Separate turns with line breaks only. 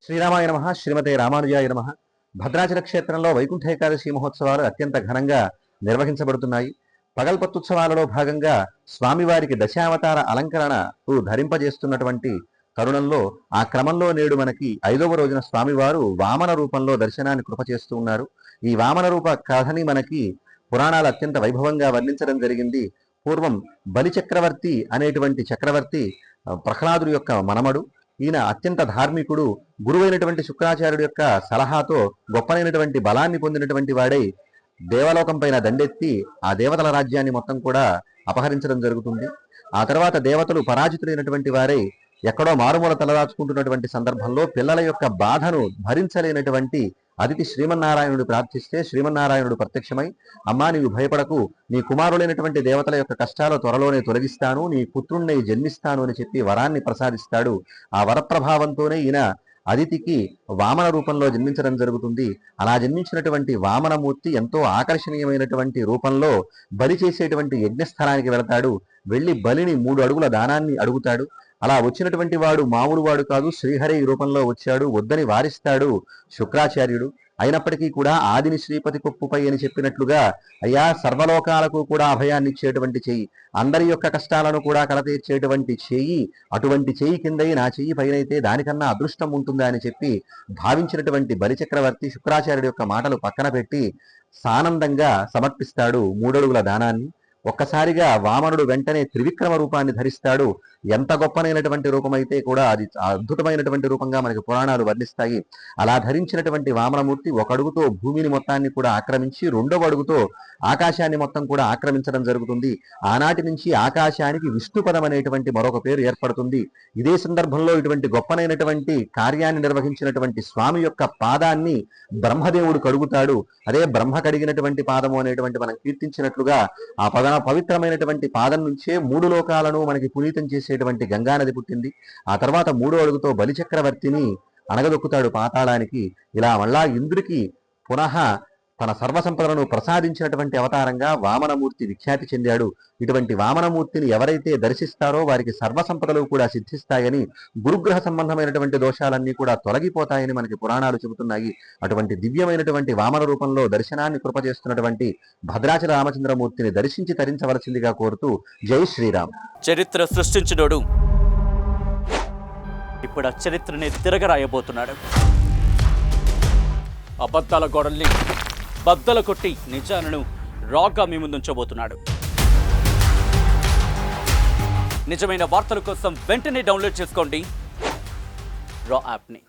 శ్రీరామాయ నమః. శ్రీమతే రామానుజాయ నమః. భద్రాచల క్షేత్రంలో వైకుంఠ ఏకాదశి మహోత్సవాలు అత్యంత ఘనంగా నిర్వహించబడుతున్నాయి. పగల్పత్తుత్సవాలలో భాగంగా స్వామివారికి దశావతార అలంకరణ ధరింపజేస్తున్నటువంటి తరుణంలో ఆ క్రమంలో నేడు మనకి 5వ రోజున స్వామివారు వామన రూపంలో దర్శనాన్ని కృప చేస్తూ ఉన్నారు. ఈ వామన రూప కథని మనకి పురాణాలు అత్యంత వైభవంగా వర్ణించడం జరిగింది. పూర్వం బలి చక్రవర్తి అనేటువంటి చక్రవర్తి ప్రహ్లాదుడి యొక్క మనమడు. ఈయన అత్యంత ధార్మికుడు. గురువైనటువంటి శుక్రాచార్యుడి యొక్క సలహాతో గొప్పనైనటువంటి బలాన్ని పొందినటువంటి వాడై దేవలోకం పైన దండెత్తి ఆ దేవతల రాజ్యాన్ని మొత్తం కూడా అపహరించడం జరుగుతుంది. ఆ తర్వాత దేవతలు పరాజితులైనటువంటి వారై ఎక్కడో మారుమూల తలదాచుకుంటున్నటువంటి సందర్భంలో పిల్లల యొక్క బాధను భరించలేనటువంటి అదితి శ్రీమన్నారాయణుడు ప్రార్థిస్తే శ్రీమన్నారాయణుడు ప్రత్యక్షమై, అమ్మా నీవు భయపడకు, నీ కుమారులైనటువంటి దేవతల యొక్క కష్టాలు త్వరలోనే తొలగిస్తాను, నీ పుత్రుణ్ణి జన్మిస్తాను అని చెప్పి వరాన్ని ప్రసాదిస్తాడు. ఆ వరప్రభావంతోనే ఈయన అదితికి వామన రూపంలో జన్మించడం జరుగుతుంది. అలా జన్మించినటువంటి వామనమూర్తి ఎంతో ఆకర్షణీయమైనటువంటి రూపంలో బలి చేసేటువంటి యజ్ఞస్థలానికి వెళతాడు. వెళ్లి బలిని 3 అడుగుల దానాన్ని అడుగుతాడు. అలా వచ్చినటువంటి వాడు మామూలు వాడు కాదు, శ్రీహరి రూపంలో వచ్చాడు. వద్దని వారిస్తాడు శుక్రాచార్యుడు. అయినప్పటికీ కూడా ఆదిని శ్రీపతి కొప్పుపై అని చెప్పినట్లుగా, అయ్యా సర్వలోకాలకు కూడా అభయాన్ని ఇచ్చేటువంటి చెయ్యి, అందరి యొక్క కష్టాలను కూడా కలతీర్చేటువంటి చెయ్యి, అటువంటి చెయ్యి కిందై నా చెయ్యి పైనైతే దానికన్నా అదృష్టం ఉంటుందా అని చెప్పి భావించినటువంటి బలిచక్రవర్తి శుక్రాచార్యుడి యొక్క మాటలు పక్కన పెట్టి సానందంగా సమర్పిస్తాడు 3 అడుగుల దానాన్ని. ఒక్కసారిగా వామనుడు వెంటనే త్రివిక్రమ రూపాన్ని ధరిస్తాడు. ఎంత గొప్పనైనటువంటి రూపమైతే కూడా అది అద్భుతమైనటువంటి రూపంగా మనకి పురాణాలు వర్ణిస్తాయి. అలా ధరించినటువంటి వామనమూర్తి 1 అడుగుతో భూమిని మొత్తాన్ని కూడా ఆక్రమించి 2వ అడుగుతో ఆకాశాన్ని మొత్తం కూడా ఆక్రమించడం జరుగుతుంది. ఆనాటి నుంచి ఆకాశానికి విష్ణుపదం అనేటువంటి మరొక పేరు ఏర్పడుతుంది. ఇదే సందర్భంలో ఇటువంటి గొప్పనైనటువంటి కార్యాన్ని నిర్వహించినటువంటి స్వామి యొక్క పాదాన్ని బ్రహ్మదేవుడు కడుగుతాడు. అదే బ్రహ్మ కడిగినటువంటి పాదము అనేటువంటి మనం కీర్తించినట్లుగా ఆ పవిత్రమైనటువంటి పాదం నుంచే 3 లోకాలను మనకి పునీతం చేసేటువంటి గంగానది పుట్టింది. ఆ తర్వాత 3వ అడుగుతో బలిచక్రవర్తిని అణగదొక్కుతాడు పాతాళానికి. ఇలా మళ్ళా ఇంద్రుడికి పునః తన సర్వసంపదలను ప్రసాదించినటువంటి అవతారంగా వామనమూర్తి విఖ్యాతి చెందాడు. ఇటువంటి వామనమూర్తిని ఎవరైతే దర్శిస్తారో వారికి సర్వసంపదలు కూడా సిద్ధిస్తాయని, గురుగ్రహ సంబంధమైనటువంటి దోషాలన్నీ కూడా తొలగిపోతాయని మనకి పురాణాలు చెబుతున్నాయి. అటువంటి దివ్యమైనటువంటి వామన రూపంలో దర్శనాన్ని కృప చేస్తున్నటువంటి భద్రాచల రామచంద్రమూర్తిని దర్శించి తరించవలసిందిగా కోరుతూ జై శ్రీరామ్.
చరిత్ర సృష్టించినోడు ఇప్పుడు ఆ చరిత్రని తిరగరాయబోతున్నాడు. అబద్ధాల గోడల్ని బద్దలు కొట్టి నిజాలను రాగా మీ ముందుంచబోతున్నాడు. నిజమైన వార్తల కోసం వెంటనే డౌన్లోడ్ చేసుకోండి రా యాప్ని.